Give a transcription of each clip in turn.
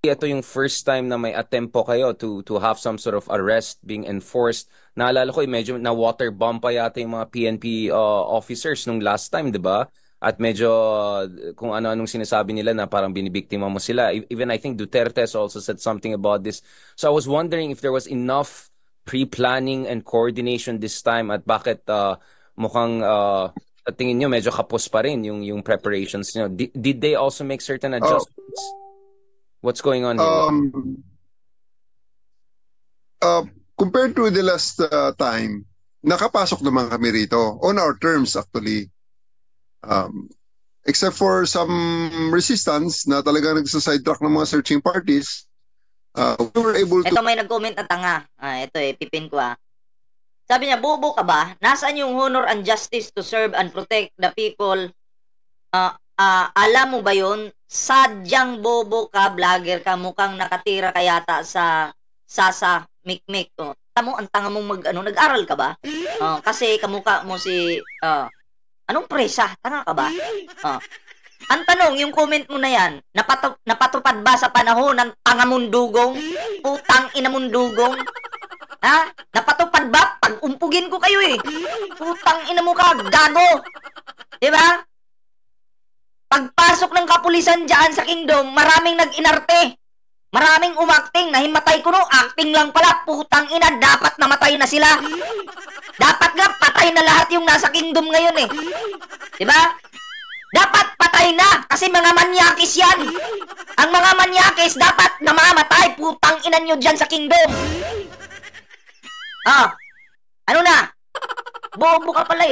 ito yung first time na may attempt po kayo to have some sort of arrest being enforced. Naalala ko, medyo na water bomb pa yata yung mga PNP officers nung last time, di ba? At medyo kung ano-anong sinasabi nila na parang binibiktima mo sila. Even I think Duterte has also said something about this. So I was wondering if there was enough pre-planning and coordination this time at bakit mukhang sa tingin nyo medyo kapos pa rin yung preparations nyo. Did they also make certain Uh, adjustments? What's going on here? um, Compared to the last time, nakapasok naman kami rito on our terms actually. Um, Except for some resistance na talagang nagsa-sidetrack ng mga searching parties, we were able to... Ito may nag-comment na tanga. Ito pipin ko Sabi niya, bobo ka ba? Nasaan yung honor and justice to serve and protect the people? Alam mo ba yun? Sadyang bobo ka, vlogger ka, mukhang nakatira ka yata sa Sasa Mikmik. Tamo, ang tanga mong nag-aral ka ba? Kasi kamukha mo si... anong presa? Tanga ka ba? Ang tanong, yung comment mo na yan, napatupad ba sa panahon ng tangamundugong? Putang inamundugong? Ha? Napatupad ba? Pag-umpugin ko kayo Putang ina mo ka, gago! Diba? Pagpasok ng kapulisan dyan sa kingdom, maraming nag-inarte. Maraming umakting, nahimatay ko acting lang pala, putang ina, dapat namatay na sila. Dapat nga, patay na lahat yung nasa kingdom ngayon Diba? Dapat patay na, kasi mga manyakis yan. Ang mga manyakis, dapat namamatay, putang ina nyo dyan sa kingdom. Ano na? Bobo ka pala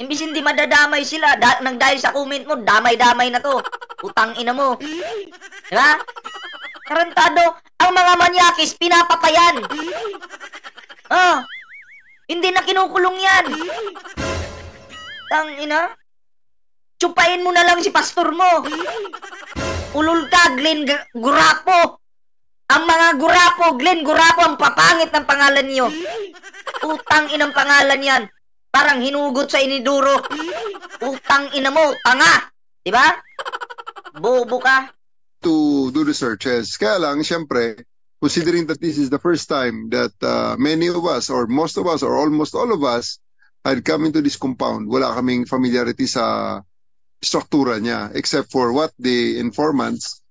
Imbis hindi madadamay sila, nang dahil sa comment mo, damay-damay na to. Putang ina mo. Diba? Karantado, ang mga manyakis, pinapatayan. Hindi na kinukulong yan. Tang ina. Tsupain mo na lang si pastor mo. Ulul ka, Glenn Gurapo. Ang mga Gurapo, Glenn Gurapo, ang papangit ng pangalan niyo. Utang inang pangalan yan. Parang hinugot sa iniduro. Utang ina mo, tanga. Diba? Bobo ka. To do the searches. Kaya lang, syempre, considering that this is the first time that many of us, or most of us, or almost all of us, had come into this compound, wala kaming familiarity sa struktura niya, except for what the informants.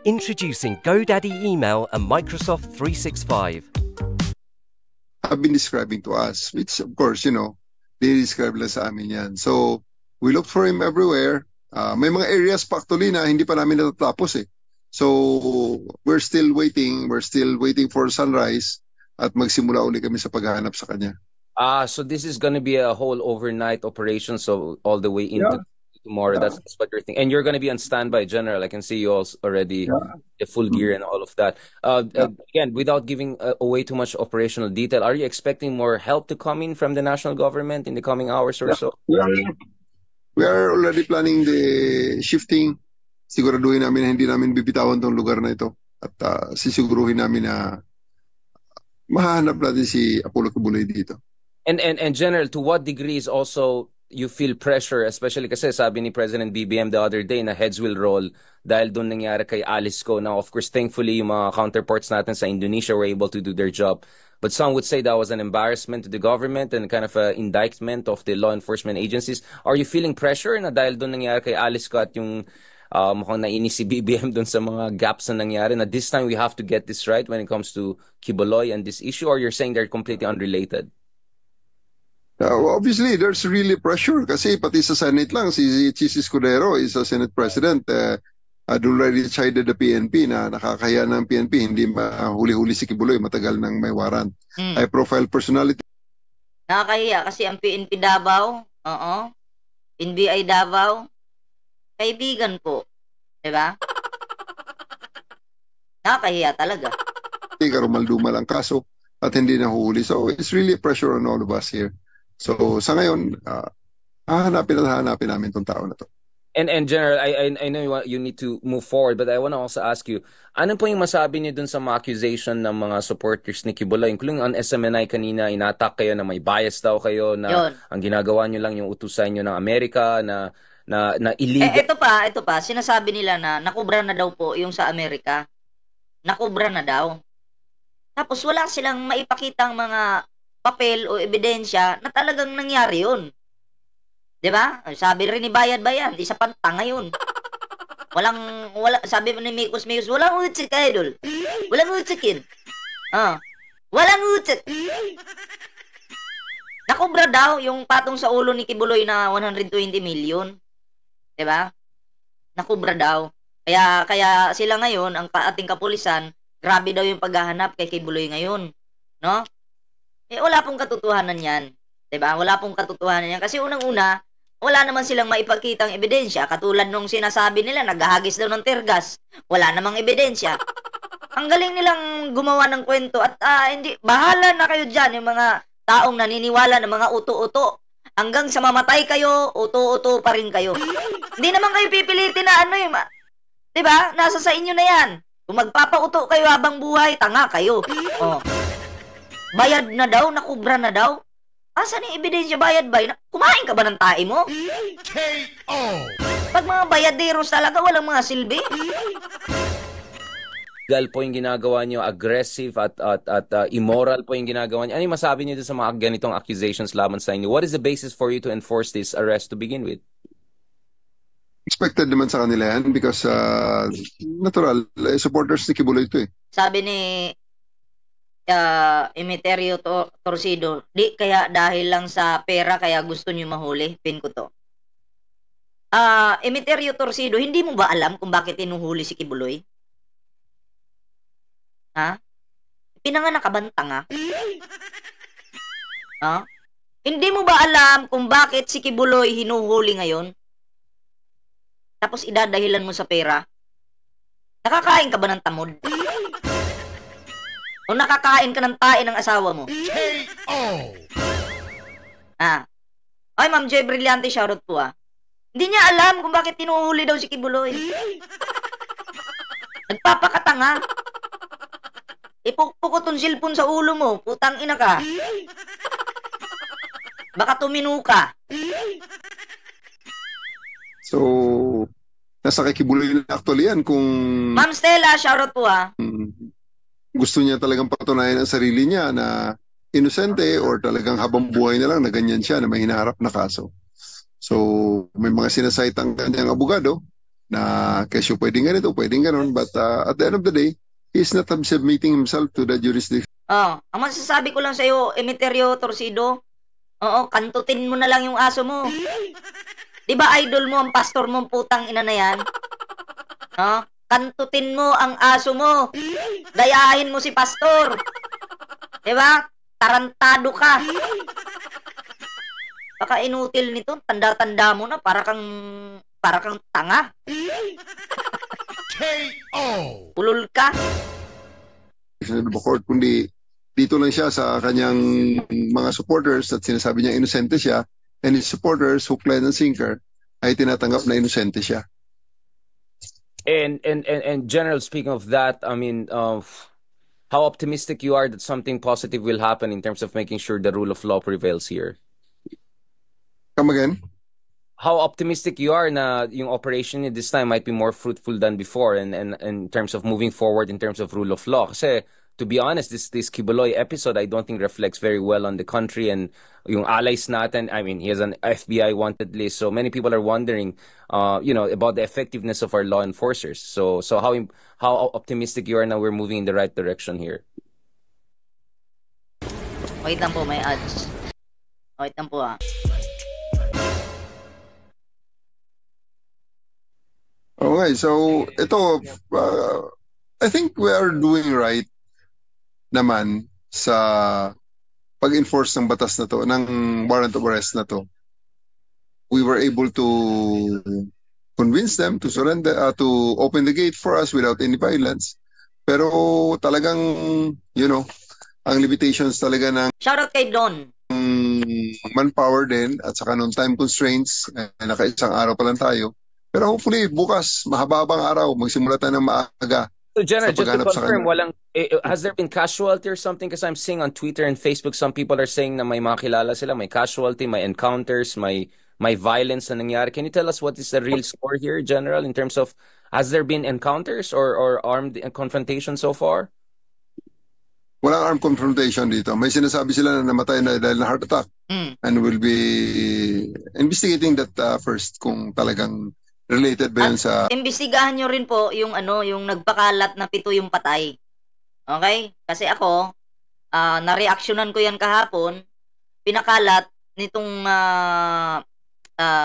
Introducing GoDaddy Email and Microsoft 365. Have been describing to us, which of course, they describe lang sa amin yan. So, we looked for him everywhere. May mga areas pa actually na hindi pa namin natatapos So, we're still waiting for sunrise at magsimula uli kami sa paghahanap sa kanya. So this is gonna be a whole overnight operation, so all the way into tomorrow. That's what you're thinking. And you're gonna be on standby, General. I can see you all already the full gear and all of that. Again, without giving away too much operational detail, are you expecting more help to come in from the national government in the coming hours or so? We are already planning the shifting. Siguraduhin namin na hindi namin bibitawan tong lugar na ito. At sisiguruhin namin na mahanap natin si Apollo Kibuloy dito. And General, to what degree is also you feel pressure, especially kasi sabi ni President BBM the other day na heads will roll dahil doon nangyari kay Alice Go. Now, of course, thankfully, yung mga counterparts natin sa Indonesia were able to do their job. But some would say that was an embarrassment to the government and kind of an indictment of the law enforcement agencies. Are you feeling pressure na dahil doon nangyari kay Alice Go at yung mukhang nainis si BBM doon sa mga gaps na nangyari na this time we have to get this right when it comes to Kibuloy and this issue, or you're saying they're completely unrelated? Obviously, there's really pressure kasi pati sa Senate lang, si Chis Escudero is a Senate President. Had already chided the PNP na nakakaya ng PNP, hindi mahuli-huli si Kibuloy, matagal nang may warrant. High-profile personality. Nakakahiya kasi ang PNP Davao, NBI Davao, kaibigan po. Diba? Nakakahiya talaga. Karumal-dumal ang kaso at hindi nahuhuli. So, it's really pressure on all of us here. So, sa ngayon, hahanapin namin itong tao na to. And General, I know you need to move forward, but I want to also ask you, ano po yung masabi niyo dun sa mga accusation ng mga supporters ni Kibuloy, including on SMNI kanina, inattack kayo na may bias daw kayo, na ang ginagawa niyo lang yung utusan niyo ng Amerika, na na illegal. Ito pa, sinasabi nila na nakubra na daw po yung sa Amerika. Nakubra na daw. Tapos wala silang maipakitang mga papel o ebidensya na talagang nangyari yun. 'Di ba? Sabi rin ni Bayad Bayan, isa pang tanga yun. Sabi ni Mikos, walang utsik, idol. Walang utsikin. Walang utsik. Nakubra daw yung patong sa ulo ni Kibuloy na 120 million. 'Di ba? Nakubra daw. Kaya sila ngayon, ang ating kapulisan, grabe daw yung paghahanap kay Kibuloy ngayon, no? Wala pong katotohanan 'yan. 'Di ba? Wala pong katotohanan 'yan kasi unang-una, wala naman silang maipakitang ebidensya katulad nung sinasabi nila naghahagis daw ng tergas. Wala namang ebidensya. Ang galing nilang gumawa ng kwento at hindi bahala na kayo diyan yung mga taong naniniwala ng mga uto-uto. Hanggang sa mamatay kayo, uto-uto pa rin kayo. Hindi naman kayo pipilitin na 'di ba? Nasa sa inyo na 'yan. Kung magpapauto kayo habang buhay, tanga kayo. Bayad na daw, nakubra na daw. Asan yung ebidensya bayad? Kumain ka ba ng tae mo? KO! Pag mga bayaderos talaga, walang mga silbi. Illegal po yung ginagawa nyo, aggressive at immoral po yung ginagawa nyo. Ano yung masabi nyo sa mga ganitong accusations laban sa inyo? What is the basis for you to enforce this arrest to begin with? Expected naman sa kanila yan because natural, supporters ni Kibuloy ito eh. Sabi ni Emeterio Torcido, di kaya dahil lang sa pera kaya gusto niyo mahuli? Pin ko to. Emeterio Torcido, hindi mo ba alam kung bakit tinuhuli si Kibuloy? Ha? Pinanganak ka bang tanga? Ha? Hindi mo ba alam kung bakit si Kibuloy hinuhuli ngayon? Tapos idadahilan mo sa pera? Nakakain ka ba ng tamod? O nakakain ka ng tae ng asawa mo? KO! Ay, Ma'am Joy Brillante, shoutout po Hindi niya alam kung bakit tinuhuli daw si Kibuloy. Nagpapakatanga. Ipukpukot tong cellphone sa ulo mo. Putang ina ka. Baka tumino ka. So, nasa kay Kibuloy na actually yan kung Ma'am Stella, shoutout po gusto niya talagang patunayan ang sarili niya na inosente or talagang habang buhay na lang na ganyan siya na may hinaharap na kaso. So, may mga sinasite ang kanyang abogado na kesyo pwedeng ganito, pwedeng ganon, but at the end of the day, he's not submitting himself to the jurisdiction. Ang masasabi ko lang sa iyo, Emeterio Torcido, kantutin mo na lang yung aso mo. Di ba idol mo ang pastor mo, putang ina na yan? Kantutin mo ang aso mo. Gayahin mo si pastor. Di ba? Tarantado ka. Baka inutil nito, tanda-tanda mo na para kang tanga. KO! Pulol ka. Court, kundi dito lang siya sa kanyang mga supporters at sinasabi niya inosente siya, and his supporters, hook, line, and sinker, ay tinatanggap na inosente siya. And General, speaking of that, I mean, how optimistic you are that something positive will happen in terms of making sure the rule of law prevails here? Come again? How optimistic you are na yung operation this time might be more fruitful than before and in terms of moving forward in terms of rule of law. Kasi to be honest, this Kibuloy episode I don't think reflects very well on the country and yung allies natin. I mean, he has an FBI wanted list, so many people are wondering, about the effectiveness of our law enforcers. So how optimistic you are now we're moving in the right direction here? Wait lang po, may ads. Wait lang po Okay, so ito, I think we are doing right naman sa pag-enforce ng batas na to, ng warrant of arrest na to. We were able to convince them to surrender, to open the gate for us without any violence. Pero talagang, ang limitations talaga ng shoutout kay Don. Manpower din at saka nung time constraints, naka-isang araw pa lang tayo. Pero hopefully, bukas, mahababang araw, magsimula tayo ng maaga. So, Jenna, just to confirm, has there been casualty or something? Because I'm seeing on Twitter and Facebook, some people are saying na may mga kilala sila, may casualty, may encounters, may may violence na nangyari. Can you tell us what is the real score here, General, in terms of has there been encounters or armed confrontation so far? Walang armed confrontation dito. May sinasabi sila na namatay na dahil na heart attack. And we'll be investigating that first kung talagang related ba yun sa... Imbestigahan nyo rin po yung yung nagpakalat na 7 yung patay. Okay? Kasi ako, na-reactionan ko yan kahapon, pinakalat nitong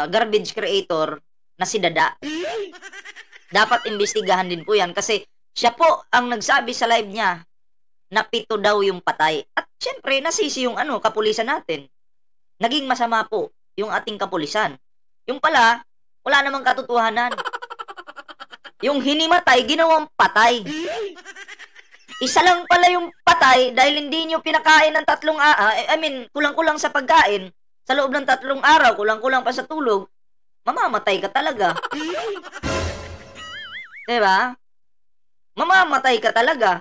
garbage creator na si Dada. Dapat imbestigahan din po yan kasi siya po ang nagsabi sa live niya na 7 daw yung patay. At syempre, nasisi yung kapulisan natin. Naging masama po yung ating kapulisan. Yung pala, wala namang katotohanan. Yung hinimatay, ginawang patay. Isa lang pala yung patay dahil hindi nyo pinakain ng 3 kulang-kulang sa pagkain. Sa loob ng 3 araw, kulang-kulang pa sa tulog, mamamatay ka talaga. Diba? Mamamatay ka talaga.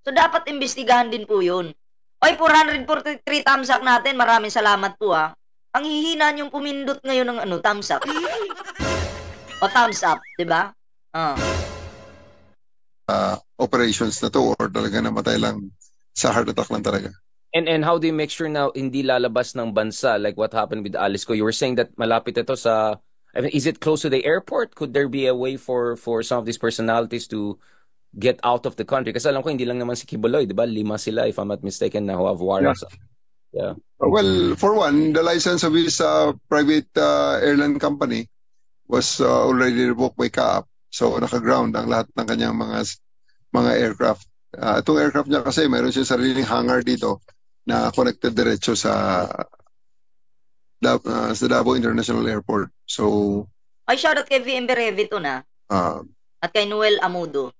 So, dapat imbestigahan din po yun. Oy, 443 thumbs up natin. Maraming salamat po ha. Ang hihina niyong pumindot ngayon ng thumbs up. O thumbs up, diba? Operations na to or talaga namatay lang sa heart attack lang talaga. And how do you make sure na hindi lalabas ng bansa like what happened with Alice Go? You were saying that malapit ito sa... is it close to the airport? Could there be a way for some of these personalities to get out of the country? Kasi alam ko, hindi lang naman si Kibuloy, di ba? 5 sila, if I'm not mistaken, na who have warrants. Yeah. Well, for one, the license of his private airline company was already revoked by CAAP. So, naka-ground ang lahat ng kanyang mga aircraft. Itong aircraft niya kasi, mayroon siya sariling hangar dito na connected diretso sa Davao International Airport. So, ay, shoutout kay VM Berevito na. At kay Noel Amudo.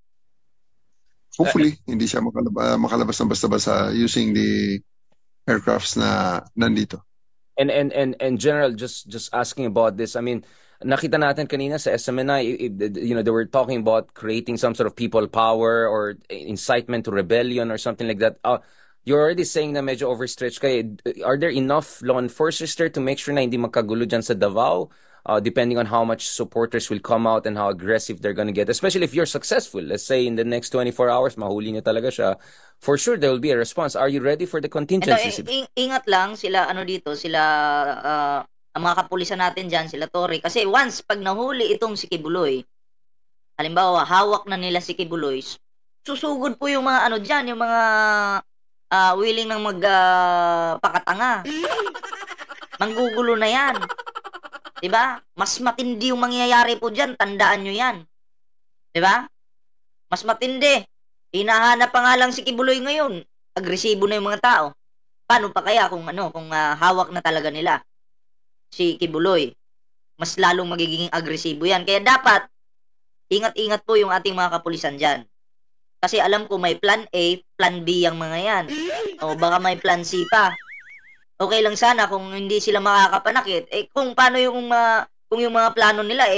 Hopefully, hindi siya makalabas ng basta-basta using the aircrafts na nandito. And General, just asking about this, I mean, nakita natin kanina sa SMNI, they were talking about creating some sort of people power or incitement to rebellion or something like that. You're already saying na medyo overstretched kayo. Are there enough law enforcers there to make sure na hindi magkagulo dyan sa Davao? Depending on how much supporters will come out and how aggressive they're gonna get. Especially if you're successful. Let's say in the next 24 hours, mahuli niya talaga siya. For sure, there will be a response. Are you ready for the contingencies? Ingat lang sila, sila, ang mga kapulisan natin dyan, sila Torre. Kasi once, pag nahuli itong si Kibuloy, halimbawa, hawak na nila si Kibuloy, susugod po yung mga dyan, yung mga willing nang magpakatanga. Manggugulo na yan. Diba? Mas matindi yung mangyayari po dyan. Tandaan nyo yan. Diba? Mas matindi. Hinahanap pa nga lang si Kibuloy ngayon. Agresibo na yung mga tao. Paano pa kaya kung hawak na talaga nila si Kibuloy? Mas lalong magiging agresibo yan. Kaya dapat, ingat-ingat po yung ating mga kapulisan dyan. Kasi alam ko may plan A, plan B yung mga yan. O baka may plan C pa. Okay lang sana kung hindi sila makakapanakit. Kung paano kung yung mga plano nila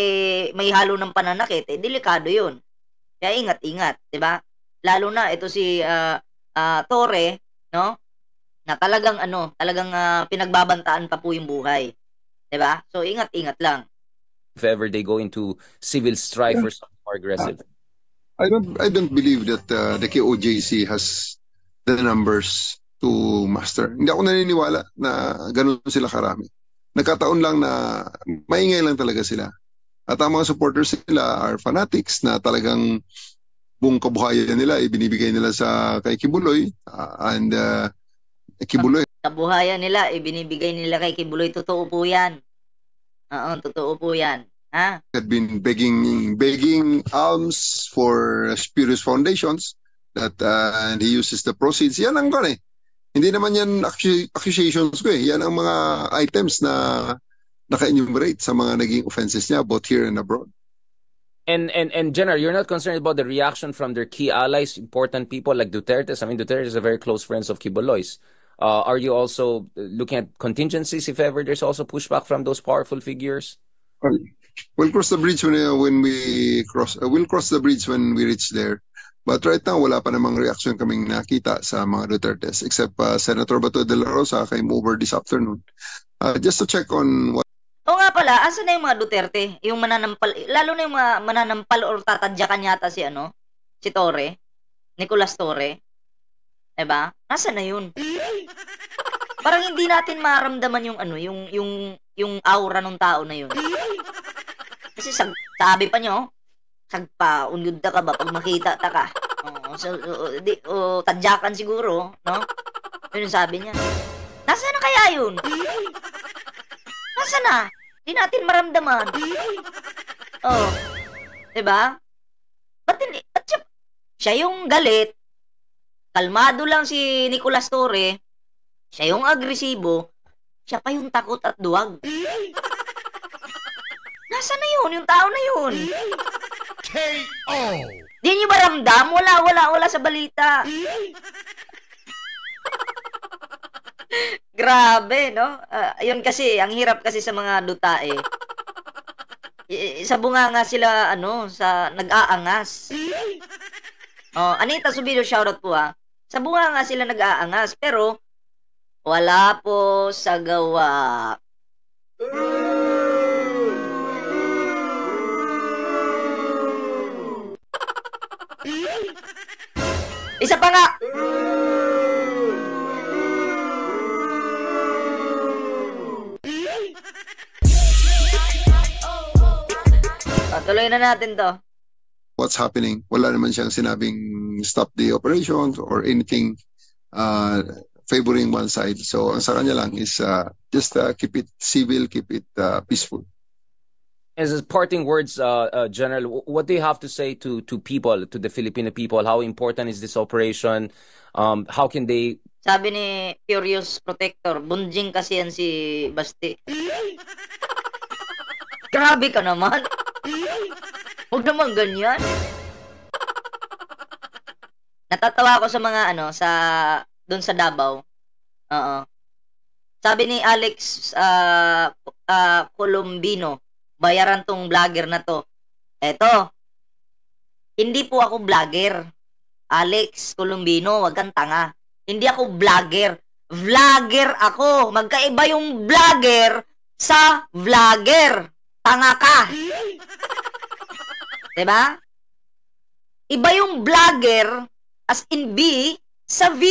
may halo ng pananakit, delikado 'yun. Kaya ingat-ingat, 'di ba? Lalo na ito si Torre, no? Na talagang pinagbabantaan pa po yung buhay. 'Di ba? So ingat-ingat lang. If ever they go into civil strife or something more aggressive. I don't believe that the KOJC has the numbers to master. Hindi ako naniniwala na ganun sila karami. Nagkataon lang na maingay lang talaga sila. At ang mga supporters nila are fanatics na talagang buong kabuhayan nila ibinibigay nila kay Kibuloy and Kibuloy. Kabuhayan nila ibinibigay nila kay Kibuloy. Totoo po yan. Oo, totoo po yan. Ha? Had been begging alms for spurious foundations that and he uses the proceeds. Yan ang Hindi naman yan accusations ko . Yan ang mga items na naka-enumerate sa mga naging offenses niya both here and abroad. And General, you're not concerned about the reaction from their key allies, important people like Duterte? I mean, Duterte is a very close friend of Kibuloy's. Are you also looking at contingencies if ever there's also pushback from those powerful figures? We'll cross the bridge when we cross. We'll cross the bridge when we reach there. But right now, wala pa namang reaction kaming nakita sa mga Dutertes except Senator Bato de la Rosa came over this afternoon just to check on what... O nga pala, asa na yung mga Duterte? Yung mananampal, lalo na yung mga mananampal or tatadyakan yata si si Torre, Nicolas Torre. Diba? Nasa na yun? Parang hindi natin maramdaman yung aura ng tao na yun. Kasi sabi pa nyo, sagpa, unyod ka ba pag makita ta ka? Tadyakan siguro, no? Yun yung sabi niya. Nasa na kaya yun? Nasa na? Hindi natin maramdaman. Oh. Diba? Ba't siya yung galit, kalmado lang si Nicolas Torre, siya yung agresibo, siya pa yung takot at duwag. Nasa na yun? Yung tao na yun. KO. Di nyo ba ramdam? Wala sa balita. Grabe, no? Yun kasi, ang hirap kasi sa mga dutae. Sa bunganga sila, sa nag-aangas. Anita Subido, shoutout po Sa bunganga sila nag-aangas, pero wala po sa gawa. Isa pa nga! Tuloy na natin to. What's happening? Wala naman siyang sinabing stop the operation or anything favoring one side. So ang sa kanya lang is just keep it civil, keep it peaceful. As parting words, General, what do you have to say to people, to the Filipino people? How important is this operation? How can they... Sabi ni Furious Protector, bunjing kasi yan si Basti. Grabe ka naman. Huwag naman ganyan. Natatawa ako sa mga doon sa Davao. Oo. Sabi ni Alex Colombino, bayaran tong vlogger na to. Eto, hindi po ako vlogger. Alex Colombino, wag kang tanga. Hindi ako vlogger. Vlogger ako. Magkaiba yung vlogger sa vlogger. Tanga ka. Diba? Iba yung vlogger as in B sa V.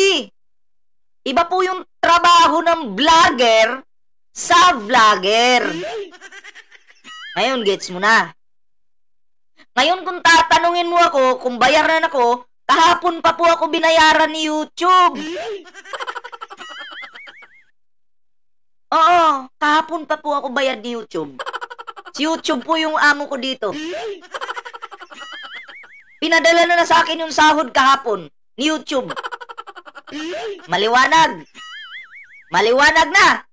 Iba po yung trabaho ng vlogger sa vlogger. Ngayon, gets mo na. Ngayon, kung tatanungin mo ako, kung bayaran ako, kahapon pa po ako binayaran ni YouTube. Oo, kahapon pa po ako bayad ni YouTube. Si YouTube po yung amo ko dito. Pinadala na sa akin yung sahod kahapon ni YouTube. Maliwanag. Maliwanag na.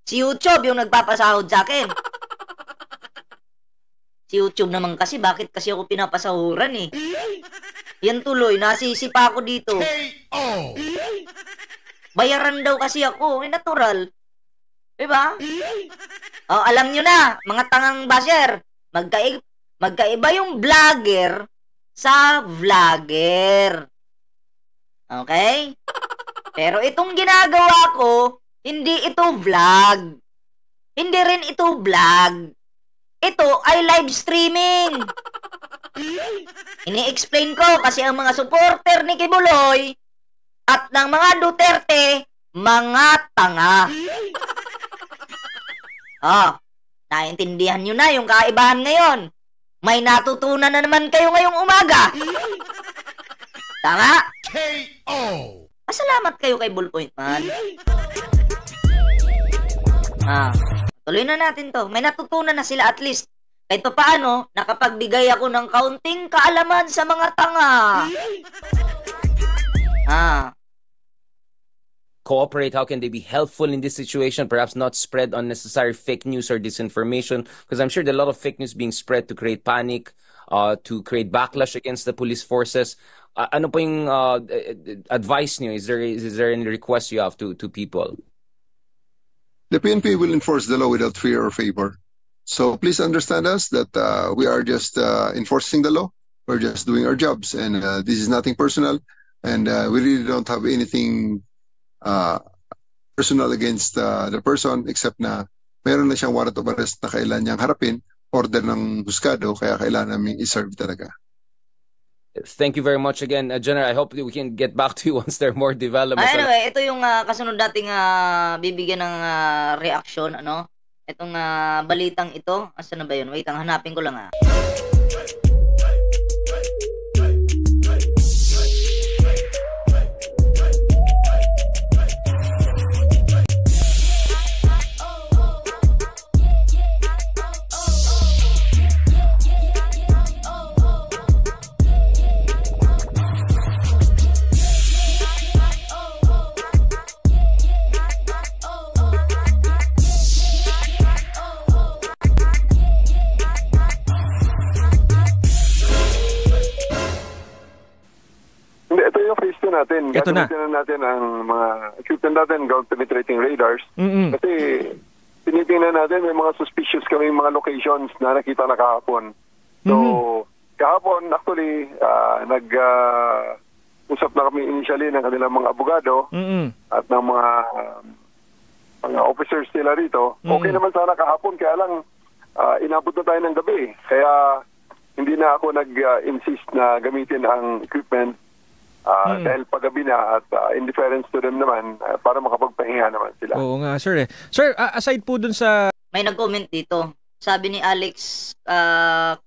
Si YouTube yung nagpapasahod sa akin. Si YouTube naman kasi, bakit kasi ako pinapasahuran eh? Yan tuloy, nasisipa ako dito. Bayaran daw kasi ako, natural. Diba? Alam nyo na, mga tangang basher, magkaiba yung vlogger sa vlogger. Okay? Pero itong ginagawa ko, hindi ito vlog. Hindi rin ito vlog. Ito ay live streaming. Ini-explain ko kasi ang mga supporter ni Kibuloy at ng mga Duterte, mga tanga. Naintindihan nyo na yung kaibahan ngayon. May natutunan na naman kayo ngayong umaga. Tama? KO! Pasalamat kayo kay Bullpoint Man. Tuloy na natin to. May natutunan na sila at least. Kahit pa paano, nakapagbigay ako ng kaunting kaalaman sa mga tanga. Cooperate? How can they be helpful in this situation? Perhaps not spread unnecessary fake news or disinformation, because I'm sure there are a lot of fake news being spread to create panic, to create backlash against the police forces. Ano po yung advice niyo? Is there any request you have to people? The PNP will enforce the law without fear or favor. So please understand us that we are just enforcing the law. We're just doing our jobs, and this is nothing personal, and we really don't have anything personal against the person, except na meron na siyang warrant of arrest na kailan niyang harapin, order ng husgado, kaya kailangan namin i-serve talaga. Thank you very much again, General. I hope we can get back to you once there are more developments. Anyway, ito yung kasunod nating bibigyan ng reaksyon, ano? Itong balitang ito. Asan na ba yun? Wait, hanapin ko lang natin. Ito na. Gagamitin natin ang mga equipment natin, ground penetrating radars. Kasi tinitingnan natin, may mga suspicious kami mga locations na nakita na kahapon. So, kahapon, actually, usap na kami initially ng kanilang mga abogado at ng mga officers nila rito. Okay naman sana kahapon, kaya lang inabot na tayo ng gabi. Kaya hindi na ako nag-insist na gamitin ang equipment dahil paggabi na at in deference to them naman para makapagpahinga naman sila. Oo nga, sir. Sir, aside po dun sa... May nag-comment dito. Sabi ni Alex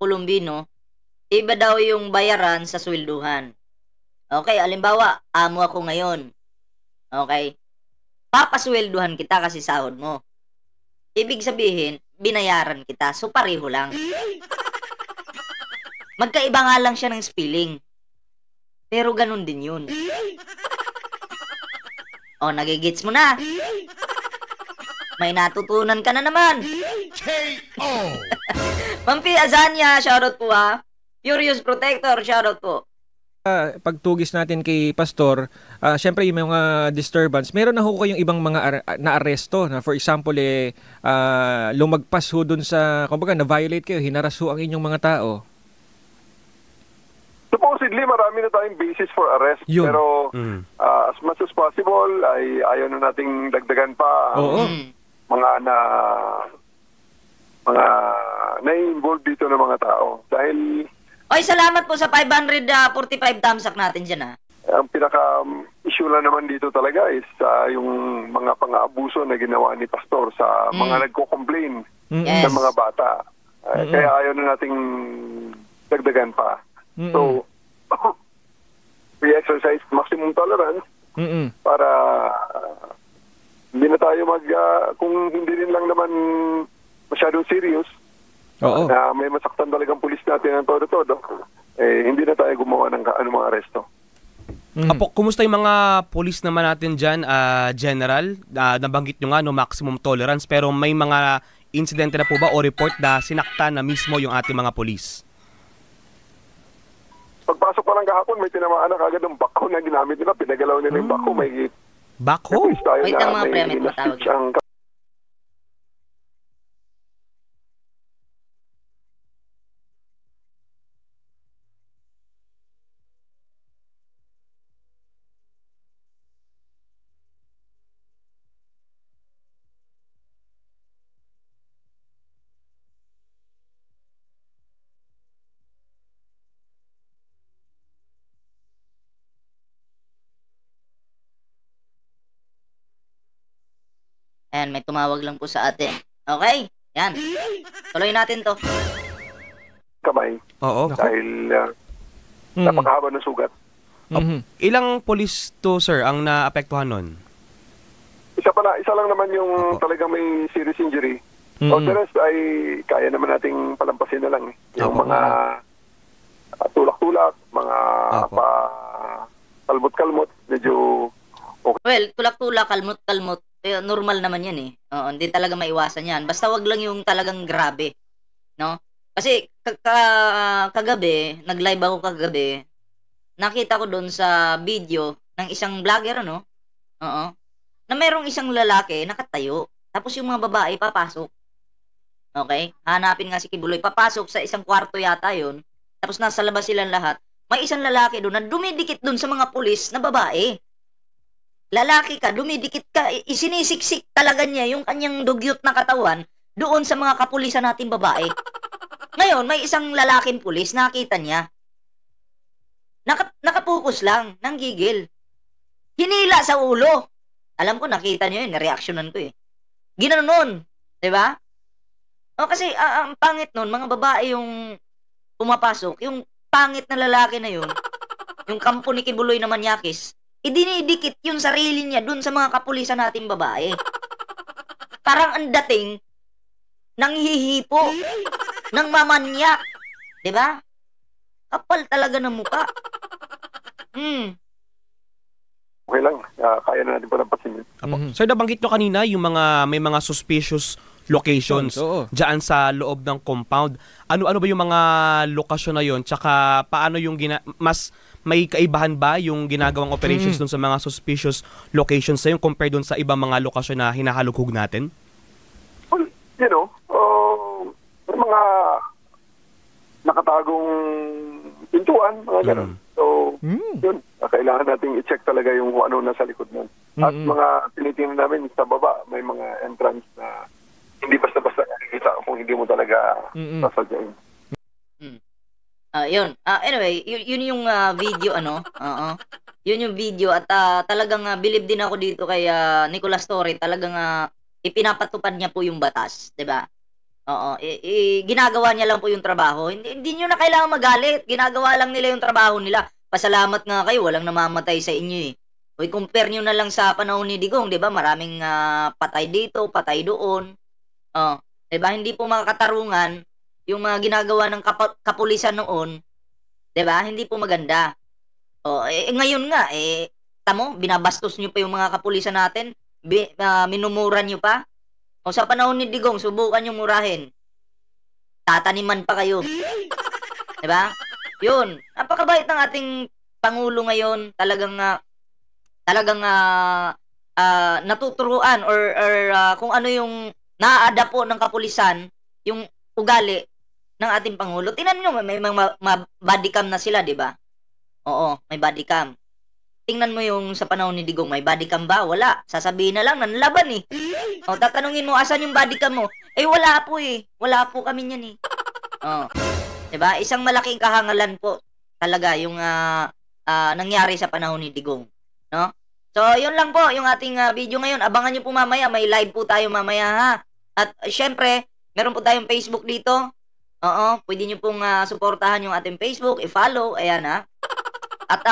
Colombino, iba daw yung bayaran sa swelduhan. Okay, alimbawa, amo ako ngayon. Okay? Papaswelduhan kita kasi sahod mo. Ibig sabihin, binayaran kita. So, pareho lang. Magkaiba nga lang siya ng spelling. Pero ganun din yun. O, nagigits mo na. May natutunan ka na naman. KO! Mampi Azania, shoutout po Furious Protector, shoutout po. Pagtugis natin kay Pastor, syempre yung mga disturbance, meron na ho kayong ibang mga na-aresto na for example lumagpas ho dun sa, kumbaga na-violate kayo, hinaras ho ang inyong mga tao. Supposedly, marami na tayong basis for arrest. Yun. Pero as much as possible, ay ayaw na nating dagdagan pa mga na-involved dito ng mga tao. Dahil... Oy, salamat po sa 545 thumbs up natin dyan Ang pinaka-issue lang naman dito talaga is yung mga pang-aabuso na ginawa ni Pastor sa mga nagko-complain ng mga bata. Kaya ayaw na nating dagdagan pa. So, we exercise maximum tolerance para hindi na tayo kung hindi rin lang naman masyadong serious na may masaktan talagang pulis natin ng todo-todo, hindi na tayo gumawa ng mga aresto. Apo, kumusta yung mga pulis naman natin dyan, General? Nabanggit nyo nga, maximum tolerance, pero may mga insidente na po ba o report na sinakta na mismo yung ating mga pulis? Pagpasok pa lang kahapon, may tinamaan na kagad ng backhoe na ginamit nila. Pinagalaw nila yung backhoe. May backhoe? Wait lang mga pre-met matawag. Ayan, may tumawag lang po sa atin. Okay, yan. Tuloy natin to. Kamay. Oo. Dahil napakahaba ng sugat. Ilang pulis to, sir, ang naapektuhan nun? Isa lang naman yung talagang may serious injury. O the rest ay kaya naman nating palampasin na lang. Yung mga tulak-tulak, mga kalmot-kalmot, medyo okay. Well, tulak-tulak, kalmot-kalmot, normal naman yan Oo, hindi talaga maiwasan yan. Basta wag lang yung talagang grabe. No? Kasi kagabi, nag-live ako kagabi, nakita ko doon sa video ng isang vlogger, Oo. Na merong isang lalaki nakatayo. Tapos yung mga babae papasok. Okay? Hanapin nga si Kibuloy. Papasok sa isang kwarto yata yun. Tapos nasa labas silang lahat. May isang lalaki doon na dumidikit doon sa mga pulis na babae. lalaki ka, dumidikit ka, isinisiksik talaga niya yung kanyang dugyot na katawan doon sa mga kapulisan nating babae. Ngayon, may isang lalaking pulis, nakita niya. Nakapokus lang, nanggigil. Hinila sa ulo. Alam ko, nakita niyo yun, reaksyonan ko eh. Ginanon, di ba? O kasi, ang pangit nun, mga babae yung pumapasok, yung pangit na lalaki na yun, yung kampo ni Kibuloy na manyakis, idinidikit yung sarili niya dun sa mga kapulisan nating babae. Parang ang dating, nanghihipo, nang mamanyak. Diba? Kapal talaga ng muka. Okay lang. Kaya na natin palampasin yun. Sir, nabanggit nyo kanina yung may mga suspicious locations dyan sa loob ng compound. Ano ba yung mga lokasyon na yun? Tsaka paano yung mas may kaibahan ba yung ginagawang operations dun sa mga suspicious locations na yun compared dun sa ibang mga lokasyon na hinahalughog natin? Well, may mga nakatagong pintuan, mga ganun. So, yun. Kailangan nating i-check talaga yung kung ano nasa likod nun. At mga tinitingnan namin sa baba, may mga entrance na hindi basta-basta nakikita kung hindi mo talaga sasadyain. Yun. Anyway, yun yung video, Yun yung video at talagang believe din ako dito kay Nicolas Torre. Talagang ipinapatupad niya po yung batas, 'di ba? Oo, ginagawa niya lang po yung trabaho. Hindi niyo na kailangan magalit. Ginagawa lang nila yung trabaho nila. Pasalamat nga kayo, walang namamatay sa inyo eh. O compare niyo na lang sa panahon ni Digong, 'di ba? Maraming patay dito, patay doon. 'Di ba? Hindi po makakatarungan yung mga ginagawa ng kapulisan noon, 'di ba? Hindi po maganda. Ngayon nga tamo, binabastos niyo pa yung mga kapulisan natin, minumura niyo pa. O sa panahon ni Digong, subukan niyo murahin. Tataniman pa kayo. 'Di ba? 'Yun, napakabait ng ating pangulo ngayon, talagang natuturuan or kung ano yung naaada po ng kapulisan, yung ugali ng ating Pangulo. Tingnan nyo, may mga body cam na sila, di ba? Oo, may body cam. Tingnan mo yung sa panahon ni Digong, may body cam ba? Wala. Sasabihin na lang, nanlaban eh. O, tatanungin mo, asan yung body cam mo? Wala po eh. Wala po kami niyan eh. Di ba? Isang malaking kahangalan po talaga yung nangyari sa panahon ni Digong. No? So, yun lang po yung ating video ngayon. Abangan nyo po mamaya. May live po tayo mamaya ha. At syempre, meron po tayong Facebook dito. Pwede nyo pong suportahan yung ating Facebook, i-follow, ayan ha. At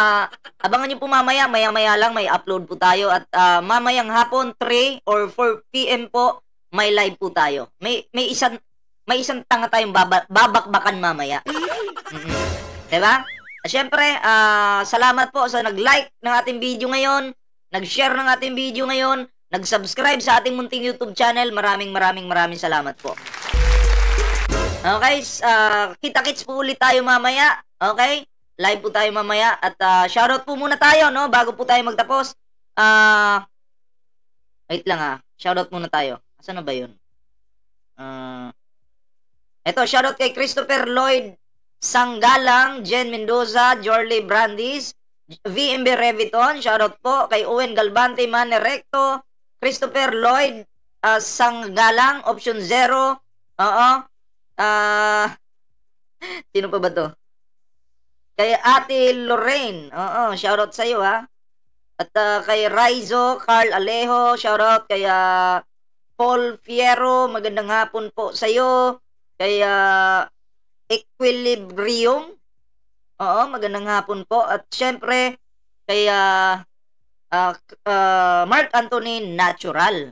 abangan nyo po mamaya, maya-maya lang may upload po tayo. At mamayang hapon, 3 or 4 PM po, may live po tayo. May isang tanga tayong babakbakan mamaya. Diba? At syempre, salamat po sa nag-like ng ating video ngayon, nag-share ng ating video ngayon, nag-subscribe sa ating munting YouTube channel. Maraming salamat po. Okay, kita-kits po ulit tayo mamaya. Okay? Live po tayo mamaya. At shoutout po muna tayo, no? Bago po tayo magtapos. Wait lang shoutout muna tayo. Asan na ba yun? Ito, shoutout kay Christopher Lloyd Sanggalang, Jen Mendoza, Jorley Brandis, VMB Reviton, shoutout po kay Owen Galbante, Manny Recto, Christopher Lloyd Sanggalang, option 0. Sino pa ba to? Kay Ate Lorraine, shoutout sa iyo ha. At kay Raizo, Carl Alejo, shoutout kay Paul Fierro, magandang hapon po sa iyo. Kay Equilibrium, magandang hapon po. At syempre kay Mark Anthony Natural.